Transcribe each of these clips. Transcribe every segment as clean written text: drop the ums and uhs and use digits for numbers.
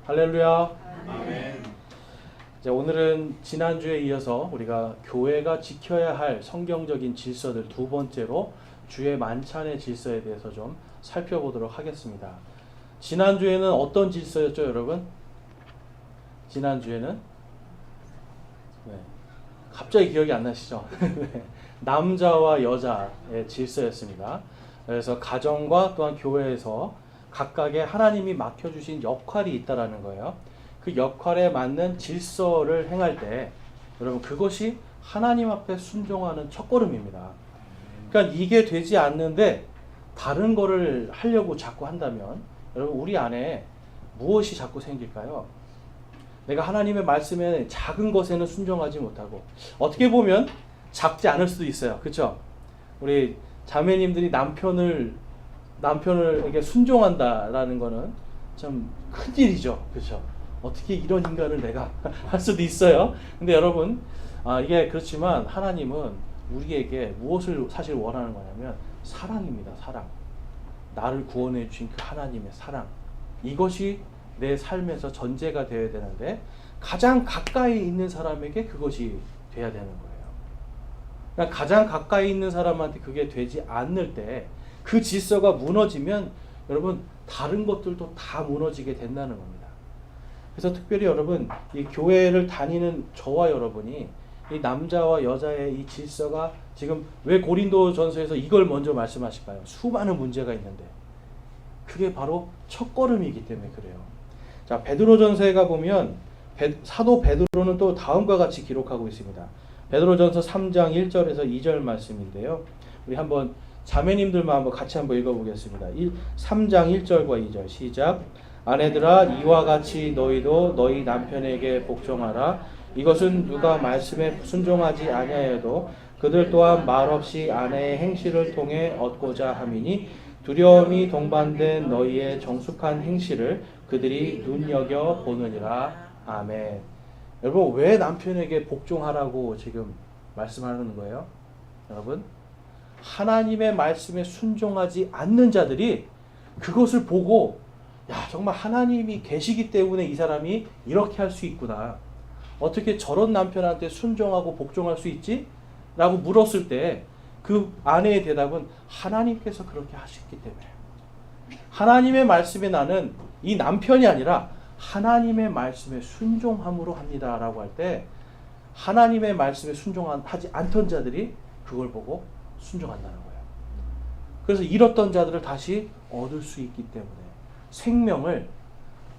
할렐루야. 아멘. 이제 오늘은 지난주에 이어서 우리가 교회가 지켜야 할 성경적인 질서들 두 번째로 주의 만찬의 질서에 대해서 좀 살펴보도록 하겠습니다. 지난주에는 어떤 질서였죠, 여러분? 지난주에는 갑자기 기억이 안 나시죠? 남자와 여자의 질서였습니다. 그래서 가정과 또한 교회에서 각각의 하나님이 맡겨주신 역할이 있다라는 거예요. 그 역할에 맞는 질서를 행할 때 여러분 그것이 하나님 앞에 순종하는 첫걸음입니다. 그러니까 이게 되지 않는데 다른 거를 하려고 자꾸 한다면 여러분 우리 안에 무엇이 자꾸 생길까요? 내가 하나님의 말씀에 작은 것에는 순종하지 못하고 어떻게 보면 작지 않을 수도 있어요. 그렇죠? 우리 자매님들이 남편에게 순종한다라는 거는 참 큰일이죠. 그렇죠? 어떻게 이런 인간을 내가 할 수도 있어요. 근데 여러분 이게 그렇지만 하나님은 우리에게 무엇을 사실 원하는 거냐면 사랑입니다. 사랑. 나를 구원해 주신 그 하나님의 사랑. 이것이 내 삶에서 전제가 되어야 되는데 가장 가까이 있는 사람에게 그것이 돼야 되는 거예요. 그러니까 가장 가까이 있는 사람한테 그게 되지 않을 때 그 질서가 무너지면 여러분 다른 것들도 다 무너지게 된다는 겁니다. 그래서 특별히 여러분 이 교회를 다니는 저와 여러분이 이 남자와 여자의 이 질서가 지금 왜 고린도전서에서 이걸 먼저 말씀하실까요? 수많은 문제가 있는데 그게 바로 첫걸음이기 때문에 그래요. 자, 베드로전서에 가보면 사도 베드로는 또 다음과 같이 기록하고 있습니다. 베드로전서 3장 1절에서 2절 말씀인데요. 우리 한번 자매님들만 한번 같이 한번 읽어보겠습니다. 3장 1절과 2절 시작. 아내들아 이와 같이 너희도 너희 남편에게 복종하라. 이것은 누가 말씀에 순종하지 아니하여도 그들 또한 말없이 아내의 행실을 통해 얻고자 함이니 두려움이 동반된 너희의 정숙한 행실을 그들이 눈여겨 보느니라. 아멘. 여러분 왜 남편에게 복종하라고 지금 말씀하는 거예요? 여러분 하나님의 말씀에 순종하지 않는 자들이 그것을 보고 야 정말 하나님이 계시기 때문에 이 사람이 이렇게 할 수 있구나. 어떻게 저런 남편한테 순종하고 복종할 수 있지? 라고 물었을 때 그 아내의 대답은 하나님께서 그렇게 하셨기 때문에 하나님의 말씀에 나는 이 남편이 아니라 하나님의 말씀에 순종함으로 합니다 라고 할 때 하나님의 말씀에 순종하지 않던 자들이 그걸 보고 순종한다는 거예요. 그래서 잃었던 자들을 다시 얻을 수 있기 때문에 생명을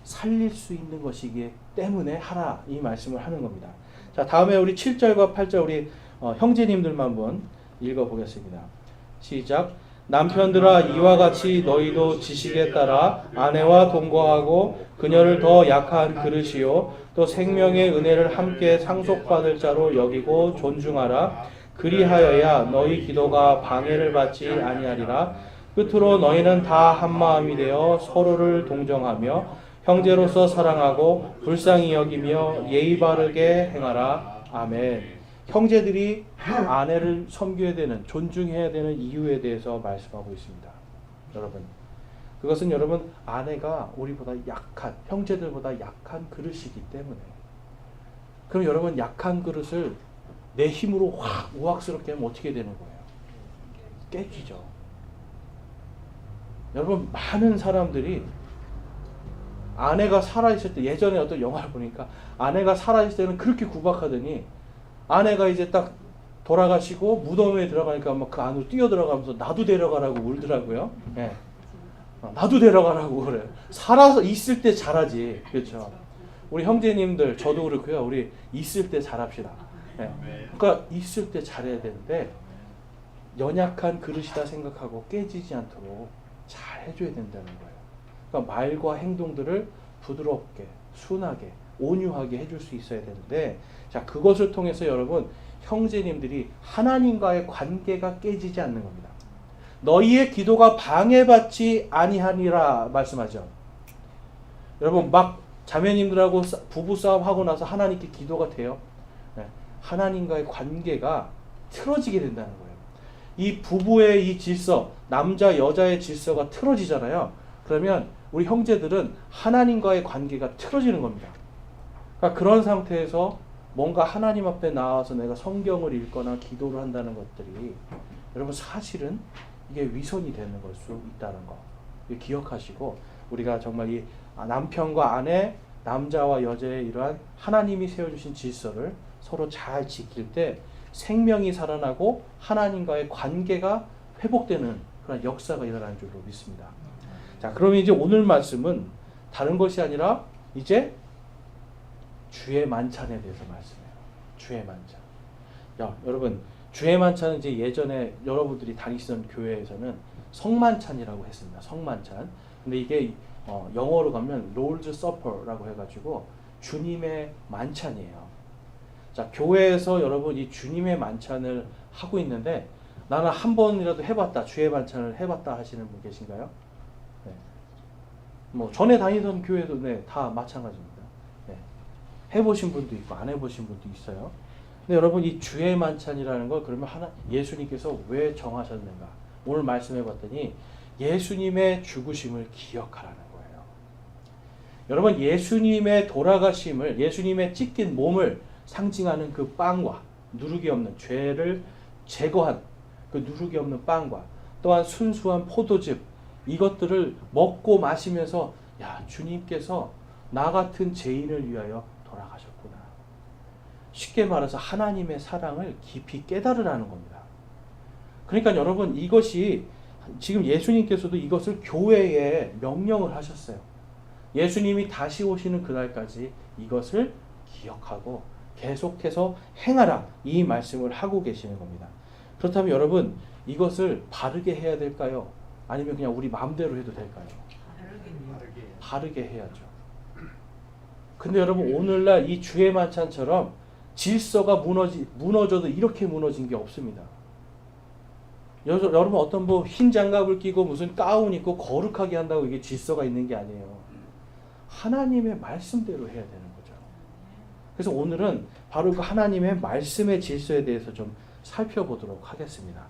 살릴 수 있는 것이기 때문에 하라 이 말씀을 하는 겁니다. 자 다음에 우리 7절과 8절 우리 형제님들만 한번 읽어보겠습니다. 시작. 남편들아 이와 같이 너희도 지식에 따라 아내와 동거하고 그녀를 더 약한 그릇이요 또 생명의 은혜를 함께 상속받을 자로 여기고 존중하라. 그리하여야 너희 기도가 방해를 받지 아니하리라. 끝으로 너희는 다 한마음이 되어 서로를 동정하며 형제로서 사랑하고 불쌍히 여기며 예의 바르게 행하라. 아멘. 형제들이 아내를 섬겨야 되는 존중해야 되는 이유에 대해서 말씀하고 있습니다. 여러분 그것은 여러분 아내가 우리보다 약한 형제들보다 약한 그릇이기 때문에 그럼 여러분 약한 그릇을 내 힘으로 확 우악스럽게 하면 어떻게 되는 거예요? 깨지죠. 여러분 많은 사람들이 아내가 살아있을 때 예전에 어떤 영화를 보니까 아내가 살아있을 때는 그렇게 구박하더니 아내가 이제 딱 돌아가시고 무덤에 들어가니까 막 그 안으로 뛰어들어가면서 나도 데려가라고 울더라고요. 네. 나도 데려가라고 그래요. 살아서 있을 때 잘하지. 그렇죠. 우리 형제님들 저도 그렇고요. 우리 있을 때 잘합시다. 네. 그러니까 있을 때 잘해야 되는데 연약한 그릇이다 생각하고 깨지지 않도록 잘 해줘야 된다는 거예요. 그러니까 말과 행동들을 부드럽게 순하게 온유하게 해줄 수 있어야 되는데 자 그것을 통해서 여러분 형제님들이 하나님과의 관계가 깨지지 않는 겁니다. 너희의 기도가 방해받지 아니하니라 말씀하죠. 여러분 막 자매님들하고 부부싸움 하고 나서 하나님께 기도가 돼요. 네. 하나님과의 관계가 틀어지게 된다는 거예요. 이 부부의 이 질서 남자 여자의 질서가 틀어지잖아요. 그러면 우리 형제들은 하나님과의 관계가 틀어지는 겁니다. 그러니까 그런 상태에서 뭔가 하나님 앞에 나와서 내가 성경을 읽거나 기도를 한다는 것들이 여러분 사실은 이게 위선이 되는 걸 수 있다는 거 기억하시고, 우리가 정말 이 남편과 아내, 남자와 여자의 이러한 하나님이 세워주신 질서를 서로 잘 지킬 때 생명이 살아나고 하나님과의 관계가 회복되는 그런 역사가 일어나는 줄로 믿습니다. 자, 그러면 이제 오늘 말씀은 다른 것이 아니라 이제 주의 만찬에 대해서 말씀해요. 주의 만찬. 여러분, 주의 만찬은 이제 예전에 여러분들이 다니시던 교회에서는 성만찬이라고 했습니다. 성만찬. 근데 이게 영어로 가면 Lord's Supper라고 해가지고 주님의 만찬이에요. 자, 교회에서 여러분 이 주님의 만찬을 하고 있는데 나는 한 번이라도 해봤다, 주의 만찬을 해봤다 하시는 분 계신가요? 네. 뭐 전에 다니던 교회도 네, 다 마찬가지입니다. 네. 해보신 분도 있고 안 해보신 분도 있어요. 근데 여러분 이 주의 만찬이라는 걸 그러면 예수님께서 왜 정하셨는가? 오늘 말씀해봤더니 예수님의 죽으심을 기억하라는 거예요. 여러분 예수님의 돌아가심을, 예수님의 찢긴 몸을 상징하는 그 빵과 누룩이 없는 죄를 제거한 그 누룩이 없는 빵과 또한 순수한 포도즙, 이것들을 먹고 마시면서 야, 주님께서 나 같은 죄인을 위하여 돌아가셨구나. 쉽게 말해서 하나님의 사랑을 깊이 깨달으라는 겁니다. 그러니까 여러분 이것이 지금 예수님께서도 이것을 교회에 명령을 하셨어요. 예수님이 다시 오시는 그날까지 이것을 기억하고 계속해서 행하라, 이 말씀을 하고 계시는 겁니다. 그렇다면 여러분 이것을 바르게 해야 될까요? 아니면 그냥 우리 마음대로 해도 될까요? 바르게 해야죠. 근데 여러분 오늘날 이 주의 만찬처럼 질서가 무너져도 이렇게 무너진 게 없습니다. 여러분 어떤 뭐 흰 장갑을 끼고 무슨 가운 입고 거룩하게 한다고 이게 질서가 있는 게 아니에요. 하나님의 말씀대로 해야 되는 거죠. 그래서 오늘은 바로 그 하나님의 말씀의 질서에 대해서 좀 살펴보도록 하겠습니다.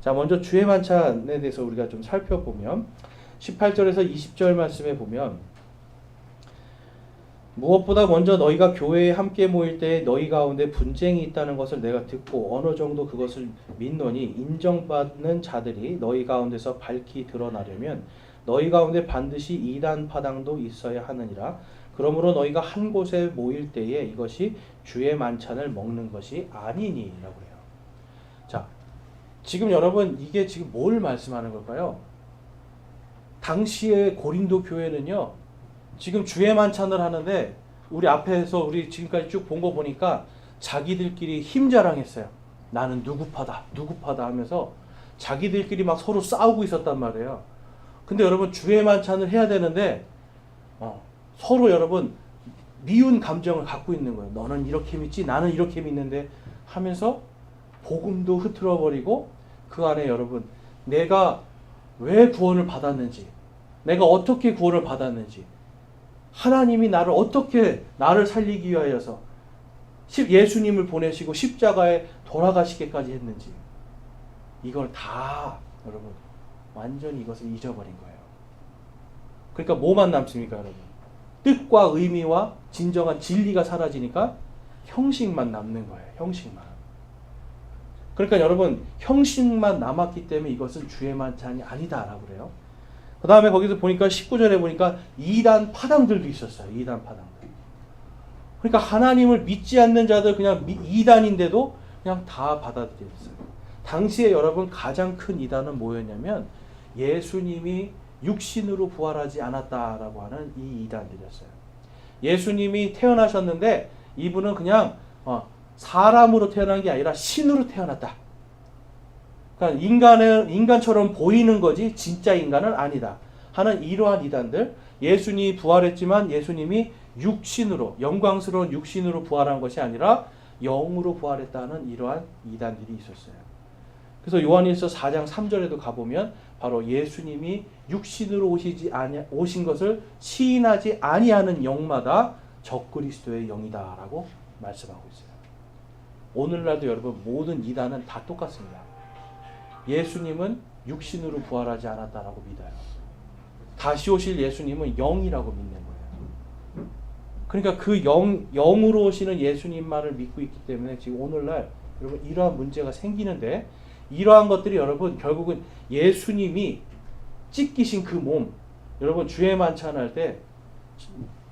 자, 먼저 주의 만찬에 대해서 우리가 좀 살펴보면 18절에서 20절 말씀에 보면 무엇보다 먼저 너희가 교회에 함께 모일 때 너희 가운데 분쟁이 있다는 것을 내가 듣고 어느 정도 그것을 믿노니 인정받는 자들이 너희 가운데서 밝히 드러나려면 너희 가운데 반드시 이단 파당도 있어야 하느니라. 그러므로 너희가 한 곳에 모일 때에 이것이 주의 만찬을 먹는 것이 아니니 라고 해요. 자, 지금 여러분 이게 지금 뭘 말씀하는 걸까요? 당시의 고린도 교회는요, 지금 주의 만찬을 하는데 우리 앞에서 우리 지금까지 쭉 본 거 보니까 자기들끼리 힘 자랑했어요. 나는 누구파다 하면서 자기들끼리 막 서로 싸우고 있었단 말이에요. 근데 여러분 주의 만찬을 해야 되는데 서로 여러분 미운 감정을 갖고 있는 거예요. 너는 이렇게 믿지, 나는 이렇게 믿는데 하면서 복음도 흐트러 버리고 그 안에 여러분 내가 왜 구원을 받았는지, 내가 어떻게 구원을 받았는지, 하나님이 나를 살리기 위하여서 예수님을 보내시고 십자가에 돌아가시게까지 했는지, 이걸 다 여러분 완전히 이것을 잊어버린 거예요. 그러니까 뭐만 남습니까 여러분? 뜻과 의미와 진정한 진리가 사라지니까 형식만 남는 거예요. 형식만. 그러니까 여러분 형식만 남았기 때문에 이것은 주의 만찬이 아니다라고 그래요. 그 다음에 거기서 보니까 19절에 보니까 이단 파당들도 있었어요. 이단 파당들. 그러니까 하나님을 믿지 않는 자들 그냥 이단인데도 그냥 다 받아들였어요. 당시에 여러분 가장 큰 이단은 뭐였냐면 예수님이 육신으로 부활하지 않았다라고 하는 이 이단들이었어요. 예수님이 태어나셨는데 이분은 그냥 사람으로 태어난 게 아니라 신으로 태어났다. 그러니까 인간처럼 보이는 거지 진짜 인간은 아니다 하는 이러한 이단들, 예수님이 부활했지만 예수님이 육신으로, 영광스러운 육신으로 부활한 것이 아니라 영으로 부활했다는 이러한 이단들이 있었어요. 그래서 요한일서 4장 3절에도 가보면 바로 예수님이 육신으로 오신 것을 시인하지 아니하는 영마다 적그리스도의 영이다라고 말씀하고 있어요. 오늘날도 여러분 모든 이단은 다 똑같습니다. 예수님은 육신으로 부활하지 않았다라고 믿어요. 다시 오실 예수님은 영이라고 믿는 거예요. 그러니까 그 영으로 오시는 예수님만을 믿고 있기 때문에 지금 오늘날 여러분 이러한 문제가 생기는데, 이러한 것들이 여러분 결국은 예수님이 찢기신 그 몸, 여러분 주의 만찬할 때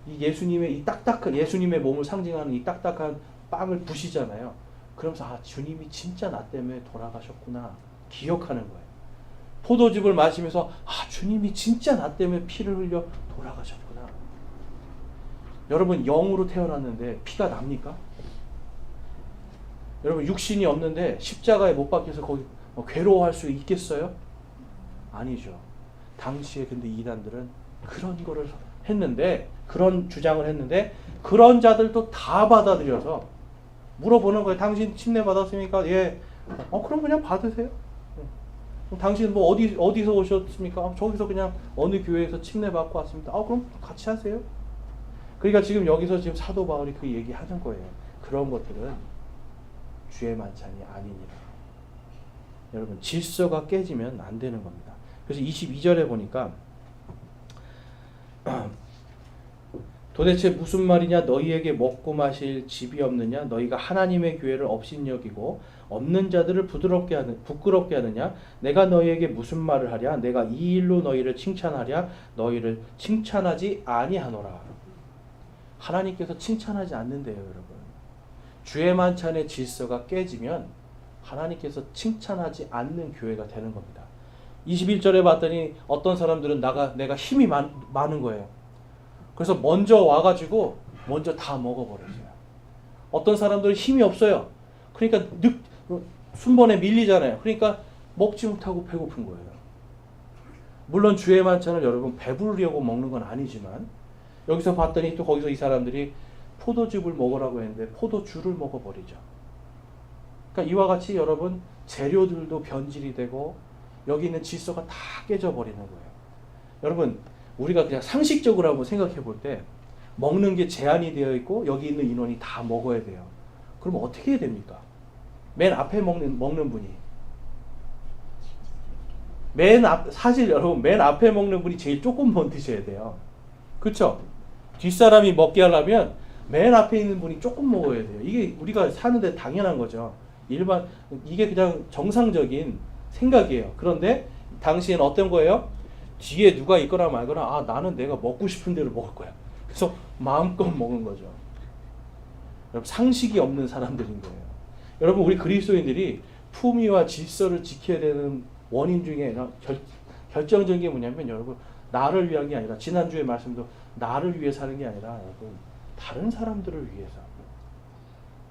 이 예수님의 이 딱딱한 예수님의 몸을 상징하는 이 딱딱한 빵을 부시잖아요. 그러면서 아, 주님이 진짜 나 때문에 돌아가셨구나 기억하는 거예요. 포도즙을 마시면서 아, 주님이 진짜 나 때문에 피를 흘려 돌아가셨구나. 여러분 영으로 태어났는데 피가 납니까? 여러분 육신이 없는데 십자가에 못 박혀서 거기 괴로워할 수 있겠어요? 아니죠. 당시에 근데 이단들은 그런 거를 했는데, 그런 주장을 했는데, 그런 자들도 다 받아들여서 물어보는 거예요. 당신 침례 받았습니까? 예. 그럼 그냥 받으세요. 그럼 당신 뭐 어디서 오셨습니까? 저기서 그냥 어느 교회에서 침례 받고 왔습니다. 그럼 같이 하세요. 그러니까 지금 여기서 지금 사도 바울이 그 얘기하는 거예요. 그런 것들은 주의 만찬이 아니니라. 여러분 질서가 깨지면 안 되는 겁니다. 그래서 22절에 보니까 도대체 무슨 말이냐? 너희에게 먹고 마실 집이 없느냐? 너희가 하나님의 교회를 업신여기고 없는 자들을 부끄럽게 하느냐? 내가 너희에게 무슨 말을 하랴? 내가 이 일로 너희를 칭찬하랴? 너희를 칭찬하지 아니하노라. 하나님께서 칭찬하지 않는데요, 여러분. 주의 만찬의 질서가 깨지면 하나님께서 칭찬하지 않는 교회가 되는 겁니다. 21절에 봤더니 어떤 사람들은 내가 힘이 많은 거예요. 그래서 먼저 와가지고 먼저 다 먹어버렸어요. 어떤 사람들은 힘이 없어요. 그러니까 순번에 밀리잖아요. 그러니까 먹지 못하고 배고픈 거예요. 물론 주의 만찬을 여러분 배부르려고 먹는 건 아니지만, 여기서 봤더니 또 거기서 이 사람들이 포도즙을 먹으라고 했는데 포도주를 먹어버리죠. 그러니까 이와 같이 여러분 재료들도 변질이 되고 여기 있는 질서가 다 깨져버리는 거예요. 여러분 우리가 그냥 상식적으로 한번 생각해 볼 때 먹는 게 제한이 되어 있고 여기 있는 인원이 다 먹어야 돼요. 그럼 어떻게 해야 됩니까? 맨 앞에 먹는 분이 사실 여러분 맨 앞에 먹는 분이 제일 조금만 드셔야 돼요. 그렇죠? 뒷사람이 먹게 하려면 맨 앞에 있는 분이 조금 먹어야 돼요. 이게 우리가 사는데 당연한 거죠. 이게 그냥 정상적인 생각이에요. 그런데 당시에는 어떤 거예요? 뒤에 누가 있거나 말거나 나는 내가 먹고 싶은 대로 먹을 거야. 그래서 마음껏 먹은 거죠. 여러분 상식이 없는 사람들인 거예요. 여러분 우리 그리스도인들이 품위와 질서를 지켜야 되는 원인 중에 결정적인 게 뭐냐면, 여러분 나를 위한 게 아니라, 지난주에 말씀도 나를 위해 사는 게 아니라 여러분 다른 사람들을 위해서,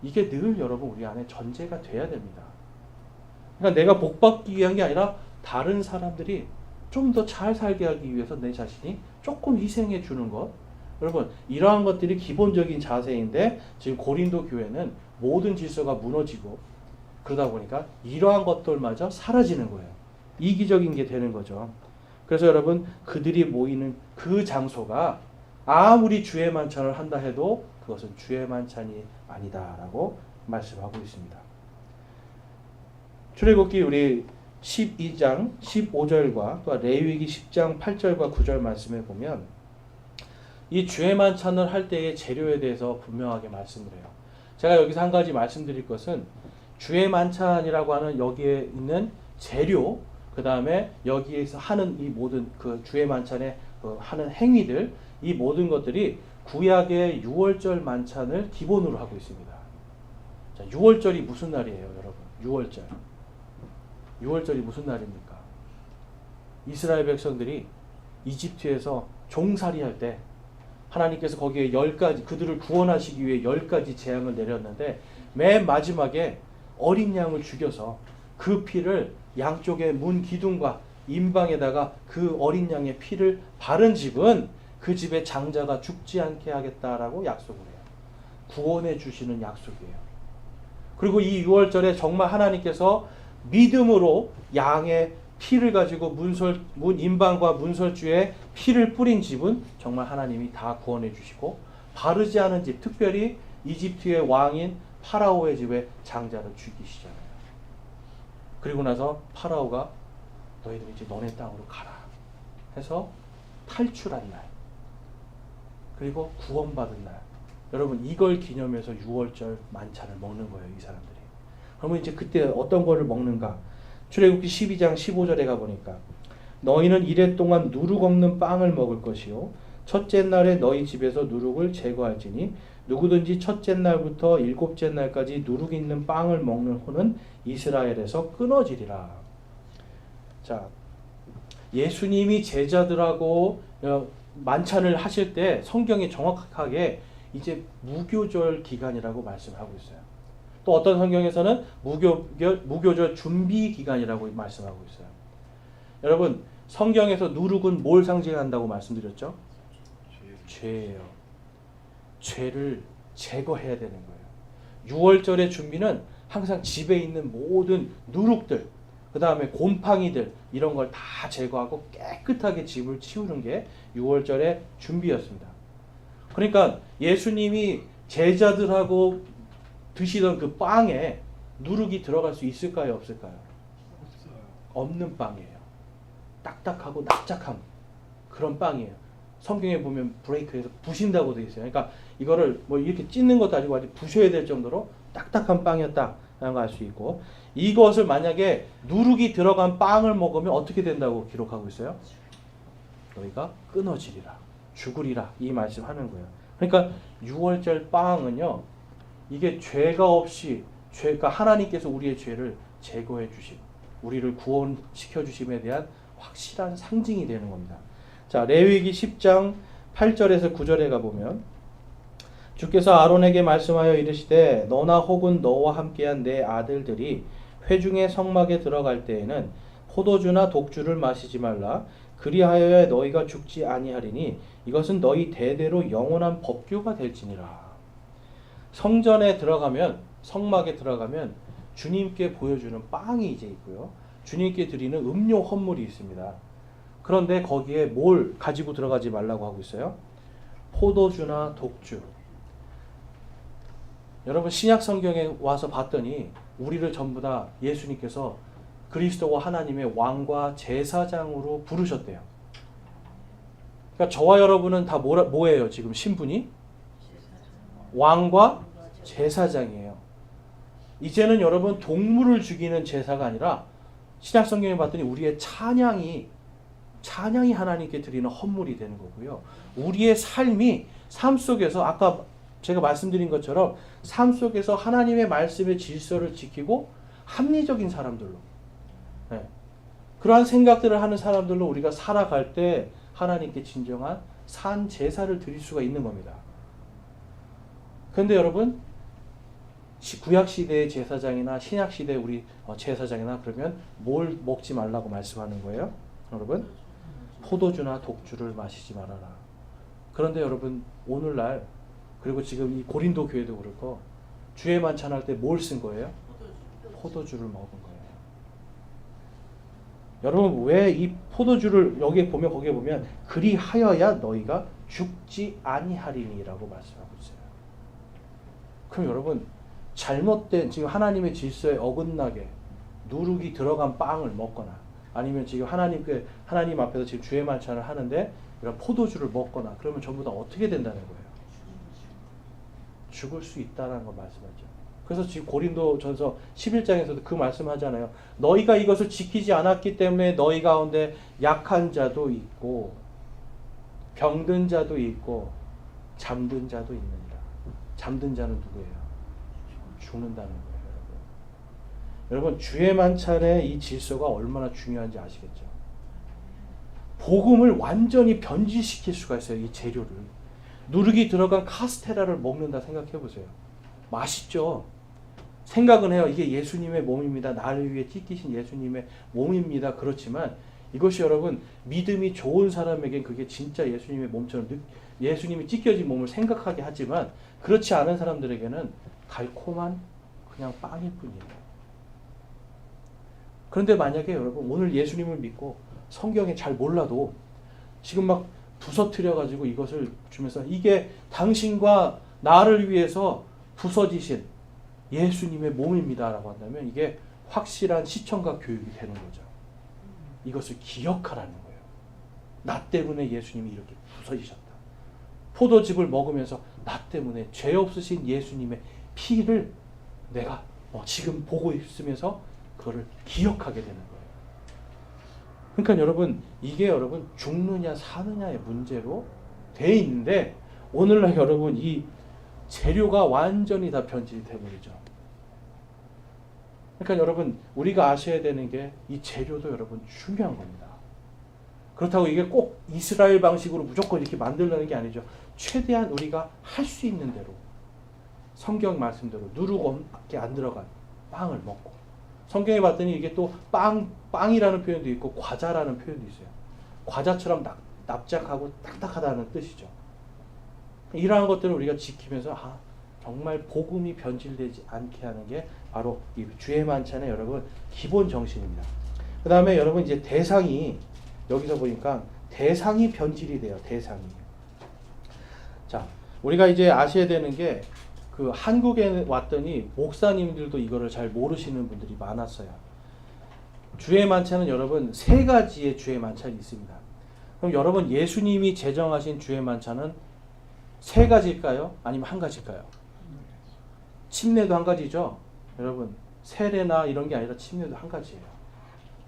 이게 늘 여러분 우리 안에 전제가 돼야 됩니다. 그러니까 내가 복받기 위한 게 아니라 다른 사람들이 좀 더 잘 살게 하기 위해서 내 자신이 조금 희생해 주는 것, 여러분 이러한 것들이 기본적인 자세인데 지금 고린도 교회는 모든 질서가 무너지고 그러다 보니까 이러한 것들마저 사라지는 거예요. 이기적인 게 되는 거죠. 그래서 여러분 그들이 모이는 그 장소가 아무리 주의 만찬을 한다 해도 그것은 주의 만찬이 아니다라고 말씀하고 있습니다. 출애굽기 우리 12장 15절과 또 레위기 10장 8절과 9절 말씀에 보면 이 주의 만찬을 할 때의 재료에 대해서 분명하게 말씀을 해요. 제가 여기서 한 가지 말씀드릴 것은 주의 만찬이라고 하는 여기에 있는 재료, 그 다음에 여기에서 하는 이 모든 그 주의 만찬에 하는 행위들, 이 모든 것들이 구약의 6월절 만찬을 기본으로 하고 있습니다. 자, 6월절이 무슨 날이에요, 여러분? 6월절. 6월절이 무슨 날입니까? 이스라엘 백성들이 이집트에서 종살이할 때 하나님께서 거기에 10가지, 그들을 구원하시기 위해 10가지 재앙을 내렸는데 맨 마지막에 어린 양을 죽여서 그 피를 양쪽의 문 기둥과 임방에다가 그 어린 양의 피를 바른 집은 그 집의 장자가 죽지 않게 하겠다라고 약속을 해요. 구원해 주시는 약속이에요. 그리고 이 6월절에 정말 하나님께서 믿음으로 양의 피를 가지고 문 임방과 문설주에 피를 뿌린 집은 정말 하나님이 다 구원해 주시고, 바르지 않은 집, 특별히 이집트의 왕인 파라오의 집에 장자를 죽이시잖아요. 그리고 나서 파라오가 너희들 이제 너네 땅으로 가라 해서 탈출한 날, 그리고 구원받은 날. 여러분 이걸 기념해서 6월절 만찬을 먹는 거예요, 이 사람들이. 그러면 이제 그때 어떤 거를 먹는가? 출애굽기 12장 15절에 가보니까 너희는 이래 동안 누룩 없는 빵을 먹을 것이요 첫째 날에 너희 집에서 누룩을 제거할지니 누구든지 첫째 날부터 일곱째 날까지 누룩 있는 빵을 먹는 혼은 이스라엘에서 끊어지리라. 자, 예수님이 제자들하고 만찬을 하실 때 성경이 정확하게 이제 무교절 기간이라고 말씀하고 있어요. 또 어떤 성경에서는 무교절 준비 기간이라고 말씀하고 있어요. 여러분 성경에서 누룩은 뭘 상징한다고 말씀드렸죠? 죄예요. 죄를 제거해야 되는 거예요. 6월절의 준비는 항상 집에 있는 모든 누룩들, 그 다음에 곰팡이들 이런 걸 다 제거하고 깨끗하게 집을 치우는 게 6월절의 준비였습니다. 그러니까 예수님이 제자들하고 드시던 그 빵에 누룩이 들어갈 수 있을까요? 없을까요? 없는 빵이에요. 딱딱하고 납작한 그런 빵이에요. 성경에 보면 브레이크에서 부신다고 되어 있어요. 그러니까 이거를 뭐 이렇게 찢는 것도 아니고 아주 부셔야 될 정도로 딱딱한 빵이었다라는 걸 알 수 있고, 이것을 만약에 누룩이 들어간 빵을 먹으면 어떻게 된다고 기록하고 있어요? 너희가 끊어지리라, 죽으리라, 이 말씀하는 거예요. 그러니까 6월절 빵은요, 이게 죄가 없이 그러니까 하나님께서 우리의 죄를 제거해 주심, 우리를 구원시켜 주심에 대한 확실한 상징이 되는 겁니다. 자, 레위기 10장 8절에서 9절에 가보면 주께서 아론에게 말씀하여 이르시되 너나 혹은 너와 함께한 내 아들들이 회중의 성막에 들어갈 때에는 포도주나 독주를 마시지 말라. 그리하여야 너희가 죽지 아니하리니 이것은 너희 대대로 영원한 법규가 될지니라. 성전에 들어가면, 성막에 들어가면 주님께 보여주는 빵이 이제 있고요, 주님께 드리는 음료 헌물이 있습니다. 그런데 거기에 뭘 가지고 들어가지 말라고 하고 있어요? 포도주나 독주. 여러분 신약 성경에 와서 봤더니 우리를 전부 다 예수님께서 그리스도와 하나님의 왕과 제사장으로 부르셨대요. 그러니까 저와 여러분은 다 뭐예요? 지금 신분이? 왕과 제사장이에요. 이제는 여러분 동물을 죽이는 제사가 아니라 신약 성경에 봤더니 우리의 찬양이 하나님께 드리는 헌물이 되는 거고요. 우리의 삶 속에서 아까 제가 말씀드린 것처럼 삶 속에서 하나님의 말씀의 질서를 지키고 합리적인 사람들로, 그러한 생각들을 하는 사람들로 우리가 살아갈 때 하나님께 진정한 산 제사를 드릴 수가 있는 겁니다. 그런데 여러분 구약 시대의 제사장이나 신약 시대의 우리 제사장이나 그러면 뭘 먹지 말라고 말씀하는 거예요? 여러분 포도주나 독주를 마시지 말아라. 그런데 여러분 오늘날, 그리고 지금 이 고린도 교회도 그렇고 주의 만찬할 때 뭘 쓴 거예요? 포도주를 먹은 거예요. 여러분 왜 이 포도주를 거기에 보면 그리하여야 너희가 죽지 아니하리니라고 말씀하고 있어요. 그럼 여러분 잘못된 지금 하나님의 질서에 어긋나게 누룩이 들어간 빵을 먹거나 아니면 지금 하나님 앞에서 지금 주의 만찬을 하는데 이런 포도주를 먹거나 그러면 전부 다 어떻게 된다는 거예요? 죽을 수 있다는 걸 말씀하죠. 그래서 지금 고린도전서 11장에서도 그 말씀하잖아요. 너희가 이것을 지키지 않았기 때문에 너희 가운데 약한 자도 있고 병든 자도 있고 잠든 자도 있느니라. 잠든 자는 누구예요? 죽는다는 거예요. 여러분 주의 만찬의 이 질서가 얼마나 중요한지 아시겠죠? 복음을 완전히 변질시킬 수가 있어요. 이 재료를. 누룩이 들어간 카스테라를 먹는다 생각해 보세요. 맛있죠? 생각은 해요. 이게 예수님의 몸입니다. 나를 위해 찢기신 예수님의 몸입니다. 그렇지만 이것이 여러분 믿음이 좋은 사람에겐 그게 진짜 예수님의 몸처럼 예수님이 찢겨진 몸을 생각하게 하지만 그렇지 않은 사람들에게는 달콤한 그냥 빵일 뿐이에요. 그런데 만약에 여러분 오늘 예수님을 믿고 성경에 잘 몰라도 지금 막 부서뜨려 가지고 이것을 주면서 이게 당신과 나를 위해서 부서지신 예수님의 몸입니다 라고 한다면 이게 확실한 시청각 교육이 되는 거죠. 이것을 기억하라는 거예요. 나 때문에 예수님이 이렇게 부서지셨다. 포도즙을 먹으면서 나 때문에 죄 없으신 예수님의 피를 내가 지금 보고 있으면서 그거를 기억하게 되는 거예요. 그러니까 여러분, 이게 여러분 죽느냐 사느냐의 문제로 돼 있는데, 오늘날 여러분 이 재료가 완전히 다 변질이 돼버리죠. 그러니까 여러분, 우리가 아셔야 되는 게 이 재료도 여러분 중요한 겁니다. 그렇다고 이게 꼭 이스라엘 방식으로 무조건 이렇게 만들려는 게 아니죠. 최대한 우리가 할 수 있는 대로 성경 말씀대로 누룩밖에 안 들어간 빵을 먹고, 성경에 봤더니 이게 또 빵이라는 표현도 있고 과자라는 표현도 있어요. 과자처럼 납작하고 딱딱하다는 뜻이죠. 이러한 것들을 우리가 지키면서 정말 복음이 변질되지 않게 하는 게 바로 이 주의 만찬의 여러분 기본 정신입니다. 그 다음에 여러분 이제 대상이, 여기서 보니까 대상이 변질이 돼요. 대상이. 자, 우리가 이제 아셔야 되는 게, 그 한국에 왔더니 목사님들도 이거를 잘 모르시는 분들이 많았어요. 주의 만찬은 여러분 3가지의 주의 만찬이 있습니다. 그럼 여러분 예수님이 제정하신 주의 만찬은 3가지일까요? 아니면 1가지일까요? 침례도 1가지죠. 여러분 세례나 이런 게 아니라 침례도 1가지예요.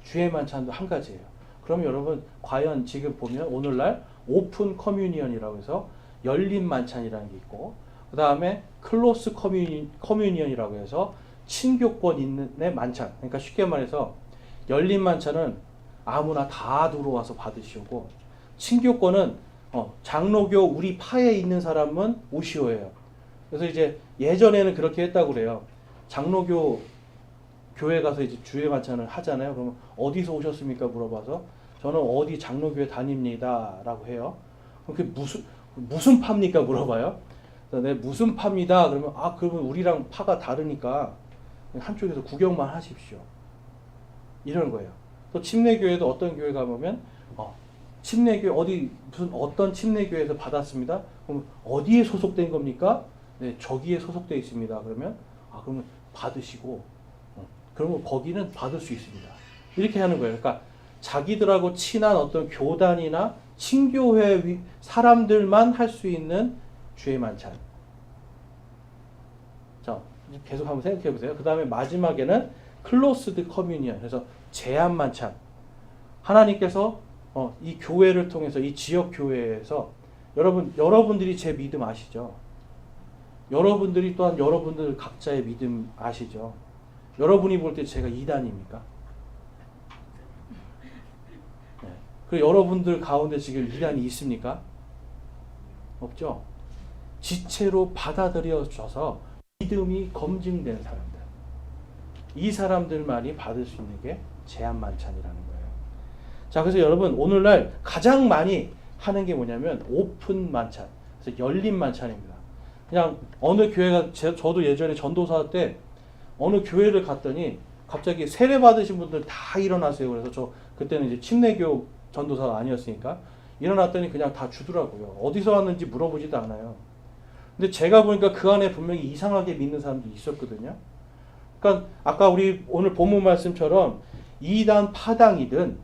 주의 만찬도 1가지예요. 그럼 여러분 과연 지금 보면 오늘날 오픈 커뮤니언이라고 해서 열린 만찬이라는 게 있고, 그 다음에 클로스 커뮤니언이라고 해서 친교권 있는 만찬. 그러니까 쉽게 말해서 열린 만찬은 아무나 다 들어와서 받으시고, 친교권은 장로교 우리 파에 있는 사람은 오시오예요. 그래서 이제 예전에는 그렇게 했다고 그래요. 장로교 교회 가서 이제 주의 만찬을 하잖아요. 그러면 어디서 오셨습니까? 물어봐서 저는 어디 장로교회 다닙니다 라고 해요. 그게 무슨 파입니까? 물어봐요. 네, 무슨 파입니다. 그러면 그러면 우리랑 파가 다르니까 한쪽에서 구경만 하십시오. 이런 거예요. 또 침례교회도 어떤 교회 가보면 침례교회 어떤 침례교회에서 받았습니다. 그럼 어디에 소속된 겁니까? 네, 저기에 소속되어 있습니다. 그러면 그러면 받으시고, 그러면 거기는 받을 수 있습니다. 이렇게 하는 거예요. 그러니까 자기들하고 친한 어떤 교단이나 친교회 사람들만 할 수 있는 주의 만찬. 자, 계속 한번 생각해 보세요. 그 다음에 마지막에는 클로스드 커뮤니언, 그래서 제한 만찬. 하나님께서 이 교회를 통해서, 이 지역 교회에서 여러분들이 제 믿음 아시죠? 여러분들이 또한 여러분들 각자의 믿음 아시죠? 여러분이 볼 때 제가 이단입니까? 네. 그리고 여러분들 가운데 지금 이단이 있습니까? 없죠? 지체로 받아들여져서 믿음이 검증된 사람들, 이 사람들만이 받을 수 있는 게 제한 만찬이라는 거예요. 자, 그래서 여러분 오늘날 가장 많이 하는 게 뭐냐면 오픈 만찬, 그래서 열린 만찬입니다. 그냥 어느 교회가, 저도 예전에 전도사 때 어느 교회를 갔더니 갑자기 세례 받으신 분들 다 일어나세요. 그래서 그때는 이제 침례교 전도사가 아니었으니까 일어났더니 그냥 다 주더라고요. 어디서 왔는지 물어보지도 않아요. 근데 제가 보니까 그 안에 분명히 이상하게 믿는 사람도 있었거든요. 그러니까 아까 우리 오늘 본문 말씀처럼 이단 파당이든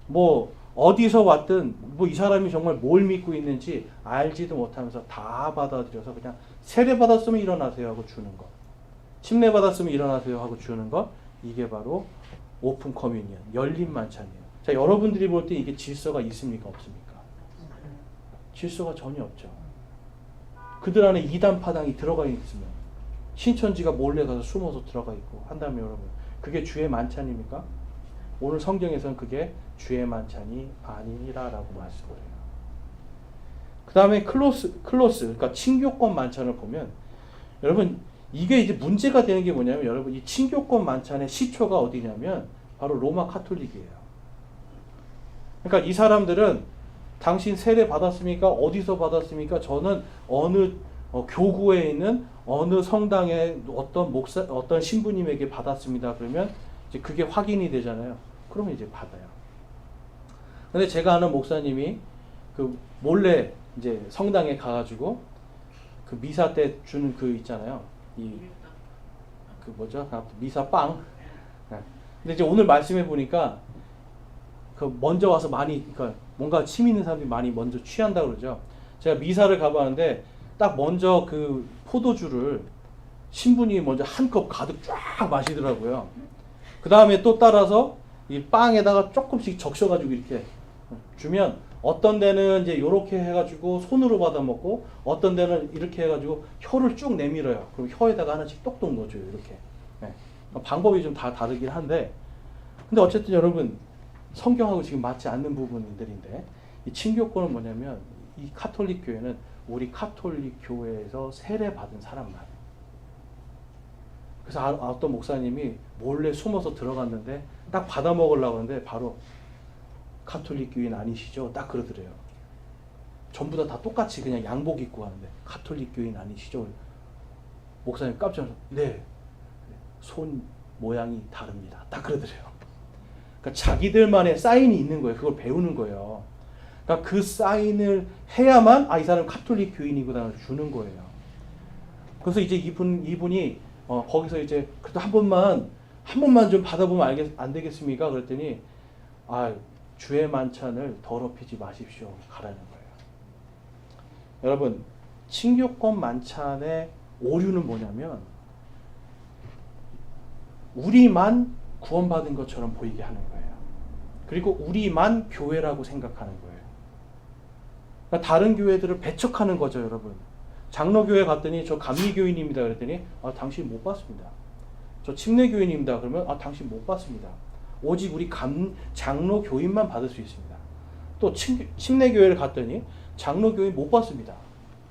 뭐 어디서 왔든 뭐 이 사람이 정말 뭘 믿고 있는지 알지도 못하면서 다 받아들여서 그냥 세례 받았으면 일어나세요 하고 주는 것, 침례 받았으면 일어나세요 하고 주는 것, 이게 바로 오픈 커뮤니언, 열린 만찬이에요. 자, 여러분들이 볼 때 이게 질서가 있습니까? 없습니까? 질서가 전혀 없죠. 그들 안에 이단 파당이 들어가 있으면 신천지가 몰래 가서 숨어서 들어가 있고 한다면 여러분, 그게 주의 만찬입니까? 오늘 성경에서는 그게 주의 만찬이 아니라라고 말씀을 해요. 그 다음에 클로스, 그러니까 친교권 만찬을 보면 여러분 이게 이제 문제가 되는 게 뭐냐면, 여러분 이 친교권 만찬의 시초가 어디냐면 바로 로마 카톨릭이에요. 그러니까 이 사람들은 당신 세례 받았습니까? 어디서 받았습니까? 저는 어느 교구에 있는 어느 성당의 어떤 신부님에게 받았습니다. 그러면 이제 그게 확인이 되잖아요. 그러면 이제 받아요. 근데 제가 아는 목사님이 그 몰래 이제 성당에 가가지고 그 미사 때 주는 그 있잖아요. 그 뭐죠? 미사 빵. 근데 이제 오늘 말씀해 보니까 그 먼저 와서 많이 그러니까 뭔가 취미 있는 사람들이 많이 먼저 취한다 그러죠. 제가 미사를 가봤는데 딱 먼저 그 포도주를 신부님이 먼저 한 컵 가득 쫙 마시더라고요. 그 다음에 또 따라서 이 빵에다가 조금씩 적셔가지고 이렇게 주면 어떤 데는 이제 요렇게 해가지고 손으로 받아 먹고 어떤 데는 이렇게 해가지고 혀를 쭉 내밀어요. 그럼 혀에다가 하나씩 똑똑 넣어줘요. 이렇게. 네. 방법이 좀 다 다르긴 한데 근데 어쨌든 여러분 성경하고 지금 맞지 않는 부분들인데 이 친교권은 뭐냐면 이 카톨릭 교회는 우리 카톨릭 교회에서 세례 받은 사람만. 그래서 어떤 목사님이 몰래 숨어서 들어갔는데 딱 받아 먹으려고 하는데 바로 카톨릭 교인 아니시죠? 딱 그러더래요. 전부 다 똑같이 그냥 양복 입고 하는데 카톨릭 교인 아니시죠? 목사님 깜짝 놀라서 네. 손 모양이 다릅니다. 딱 그러더래요. 그러니까 자기들만의 사인이 있는 거예요. 그걸 배우는 거예요. 그러니까 그 사인을 해야만 이 사람 카톨릭 교인이구나 주는 거예요. 그래서 이제 이분이 거기서 이제 그래도 한 번만 좀 받아보면 안 되겠습니까? 그랬더니 주의 만찬을 더럽히지 마십시오. 가라는 거예요. 여러분 친교권 만찬의 오류는 뭐냐면 우리만 구원받은 것처럼 보이게 하는 거예요. 그리고 우리만 교회라고 생각하는 거예요. 그러니까 다른 교회들을 배척하는 거죠, 여러분. 장로교회 갔더니 저 감리교인입니다. 그랬더니 당신 못 받습니다. 저 침례교인입니다. 그러면 당신 못 받습니다. 오직 우리 장로교인만 받을 수 있습니다. 또 침례교회를 갔더니 장로교인 못 받습니다.